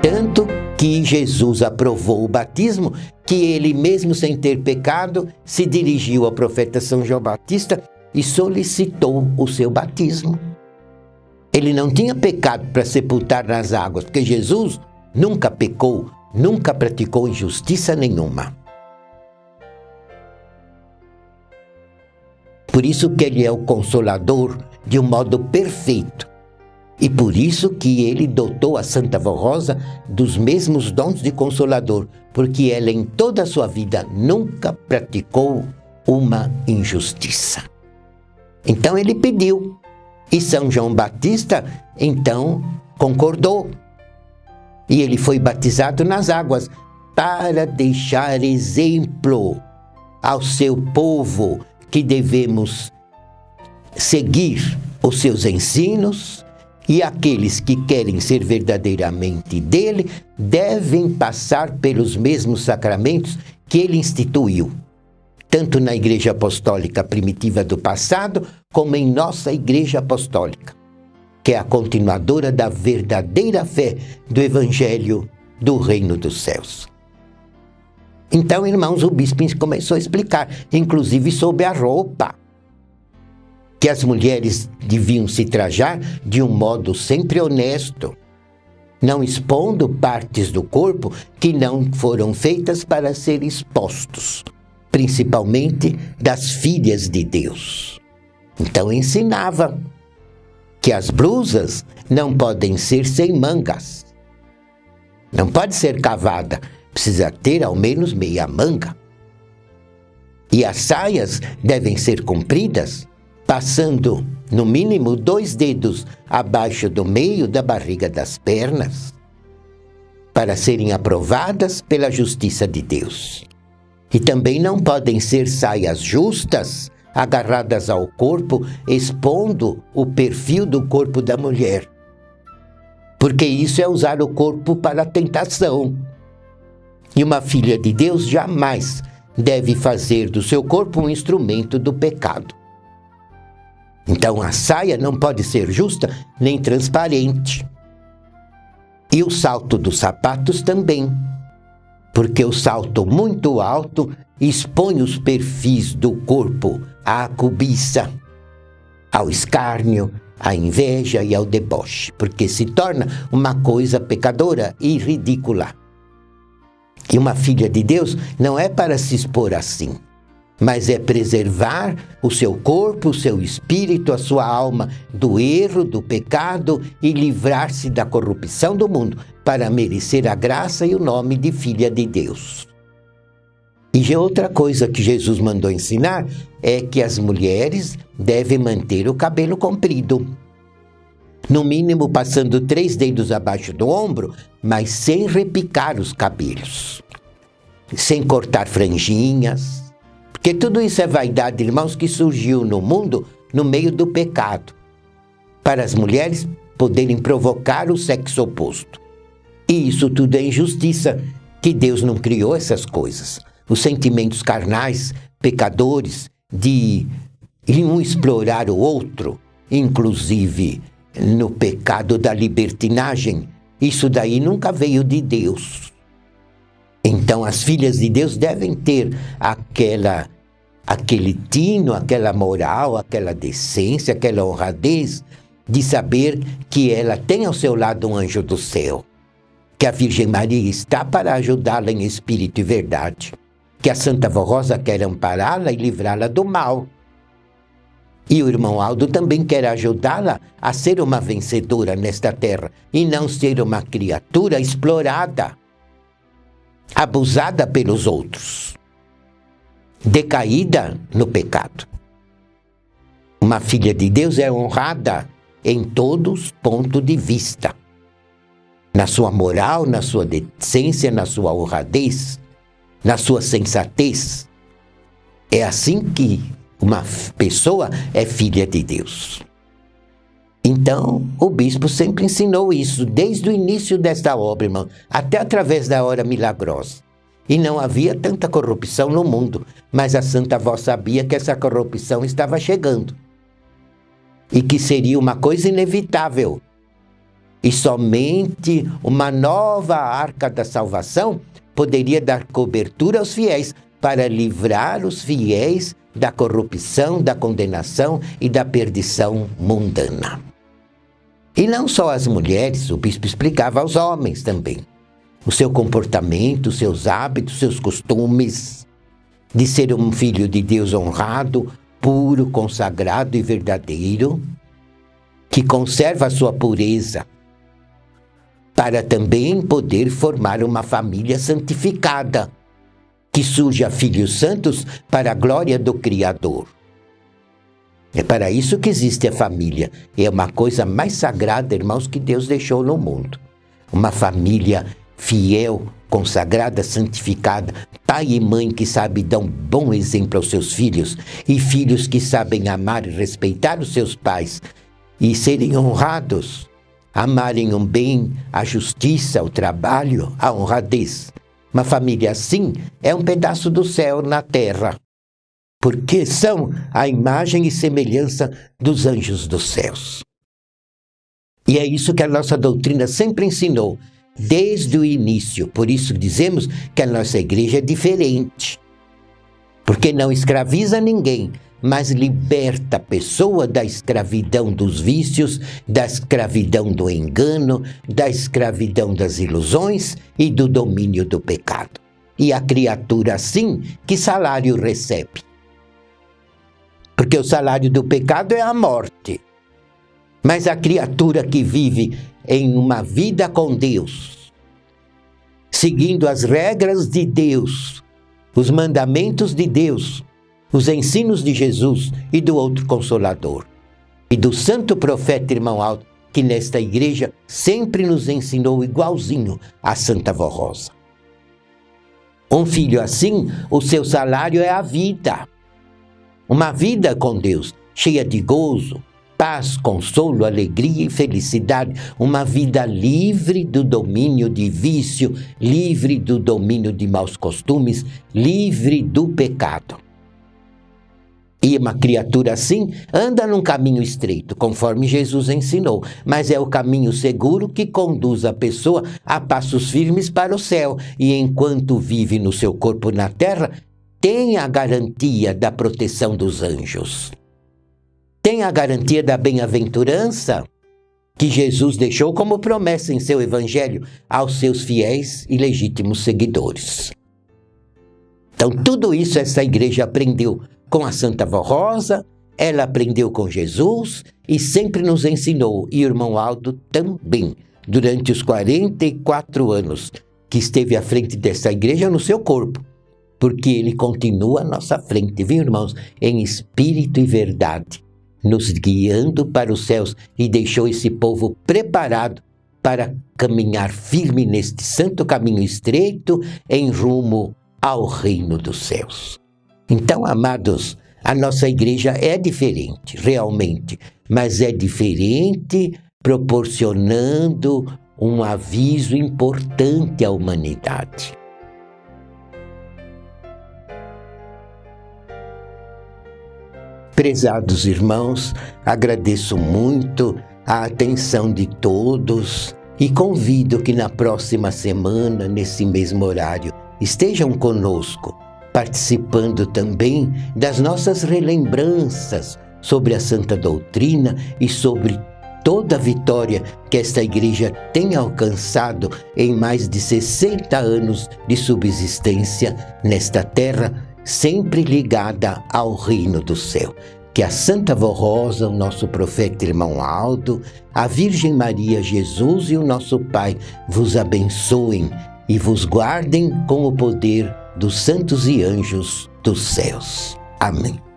Tanto que Jesus aprovou o batismo, que ele mesmo sem ter pecado, se dirigiu ao profeta São João Batista e solicitou o seu batismo. Ele não tinha pecado para sepultar nas águas, porque Jesus nunca pecou, nunca praticou injustiça nenhuma. Por isso que ele é o Consolador de um modo perfeito. E por isso que ele dotou a Santa Vó Rosa dos mesmos dons de Consolador, porque ela em toda a sua vida nunca praticou uma injustiça. Então ele pediu, e São João Batista então concordou. E ele foi batizado nas águas para deixar exemplo ao seu povo que devemos seguir os seus ensinos, e aqueles que querem ser verdadeiramente dele devem passar pelos mesmos sacramentos que ele instituiu, tanto na Igreja Apostólica primitiva do passado, como em nossa Igreja Apostólica, que é a continuadora da verdadeira fé do Evangelho do Reino dos Céus. Então, irmãos, o bispo começou a explicar, inclusive sobre a roupa, que as mulheres deviam se trajar de um modo sempre honesto, não expondo partes do corpo que não foram feitas para ser expostos, principalmente das filhas de Deus. Então ensinava que as blusas não podem ser sem mangas, não pode ser cavada, precisa ter ao menos meia manga. E as saias devem ser compridas, passando, no mínimo, 2 dedos abaixo do meio da barriga das pernas, para serem aprovadas pela justiça de Deus. E também não podem ser saias justas, agarradas ao corpo, expondo o perfil do corpo da mulher, porque isso é usar o corpo para a tentação. E uma filha de Deus jamais deve fazer do seu corpo um instrumento do pecado. Então a saia não pode ser justa nem transparente. E o salto dos sapatos também, porque o salto muito alto expõe os perfis do corpo à cobiça, ao escárnio, à inveja e ao deboche, porque se torna uma coisa pecadora e ridícula. E uma filha de Deus não é para se expor assim, mas é preservar o seu corpo, o seu espírito, a sua alma do erro, do pecado e livrar-se da corrupção do mundo para merecer a graça e o nome de filha de Deus. E outra coisa que Jesus mandou ensinar é que as mulheres devem manter o cabelo comprido, no mínimo passando 3 dedos abaixo do ombro, mas sem repicar os cabelos, sem cortar franjinhas, porque tudo isso é vaidade, irmãos, que surgiu no mundo no meio do pecado, para as mulheres poderem provocar o sexo oposto. E isso tudo é injustiça, que Deus não criou essas coisas. Os sentimentos carnais, pecadores, de um explorar o outro, inclusive no pecado da libertinagem, isso daí nunca veio de Deus. Então as filhas de Deus devem ter aquele tino, aquela moral, aquela decência, aquela honradez de saber que ela tem ao seu lado um anjo do céu, que a Virgem Maria está para ajudá-la em espírito e verdade, que a Santa Vó Rosa quer ampará-la e livrá-la do mal. E o irmão Aldo também quer ajudá-la a ser uma vencedora nesta terra e não ser uma criatura explorada, abusada pelos outros, decaída no pecado. Uma filha de Deus é honrada em todos os pontos de vista, na sua moral, na sua decência, na sua honradez, na sua sensatez. É assim que uma pessoa é filha de Deus. Então, o bispo sempre ensinou isso, desde o início desta obra, irmão, até através da hora milagrosa. E não havia tanta corrupção no mundo, mas a Santa Vó sabia que essa corrupção estava chegando. e que seria uma coisa inevitável. E somente uma nova arca da salvação poderia dar cobertura aos fiéis para livrar os fiéis da corrupção, da condenação e da perdição mundana. E não só as mulheres, o bispo explicava aos homens também. O seu comportamento, os seus hábitos, seus costumes, de ser um filho de Deus honrado, puro, consagrado e verdadeiro, que conserva a sua pureza, para também poder formar uma família santificada, que surja filhos santos para a glória do Criador. É para isso que existe a família. É uma coisa mais sagrada, irmãos, que Deus deixou no mundo. Uma família fiel, consagrada, santificada, pai e mãe que sabem dar um bom exemplo aos seus filhos, e filhos que sabem amar e respeitar os seus pais, e serem honrados, amarem o bem, a justiça, o trabalho, a honradez. Uma família assim é um pedaço do céu na terra, porque são a imagem e semelhança dos anjos dos céus. E é isso que a nossa doutrina sempre ensinou, desde o início. Por isso dizemos que a nossa igreja é diferente, porque não escraviza ninguém, mas liberta a pessoa da escravidão dos vícios, da escravidão do engano, da escravidão das ilusões e do domínio do pecado. E a criatura, assim, que salário recebe? Porque o salário do pecado é a morte. Mas a criatura que vive em uma vida com Deus, seguindo as regras de Deus, os mandamentos de Deus, os ensinos de Jesus e do outro Consolador, e do santo profeta irmão Aldo, que nesta igreja sempre nos ensinou igualzinho a Santa Vó Rosa. Um filho assim, o seu salário é a vida. Uma vida com Deus, cheia de gozo, paz, consolo, alegria e felicidade. Uma vida livre do domínio de vício, livre do domínio de maus costumes, livre do pecado. E uma criatura assim anda num caminho estreito, conforme Jesus ensinou, mas é o caminho seguro que conduz a pessoa a passos firmes para o céu. E enquanto vive no seu corpo na terra, tem a garantia da proteção dos anjos. Tem a garantia da bem-aventurança que Jesus deixou como promessa em seu evangelho aos seus fiéis e legítimos seguidores. Então tudo isso essa igreja aprendeu com a Santa Vó Rosa, ela aprendeu com Jesus e sempre nos ensinou, e o irmão Aldo também, durante os 44 anos que esteve à frente dessa igreja no seu corpo, porque ele continua à nossa frente, viu, irmãos, em espírito e verdade, nos guiando para os céus, e deixou esse povo preparado para caminhar firme neste santo caminho estreito em rumo ao reino dos céus. Então, amados, a nossa igreja é diferente, realmente, mas é diferente proporcionando um aviso importante à humanidade. Prezados irmãos, agradeço muito a atenção de todos e convido que na próxima semana, nesse mesmo horário, estejam conosco, participando também das nossas relembranças sobre a Santa Doutrina e sobre toda a vitória que esta igreja tem alcançado em mais de 60 anos de subsistência nesta terra, sempre ligada ao reino do céu. Que a Santa Vó Rosa, o nosso profeta irmão Aldo, a Virgem Maria, Jesus e o nosso Pai vos abençoem e vos guardem com o poder dos santos e anjos dos céus. Amém.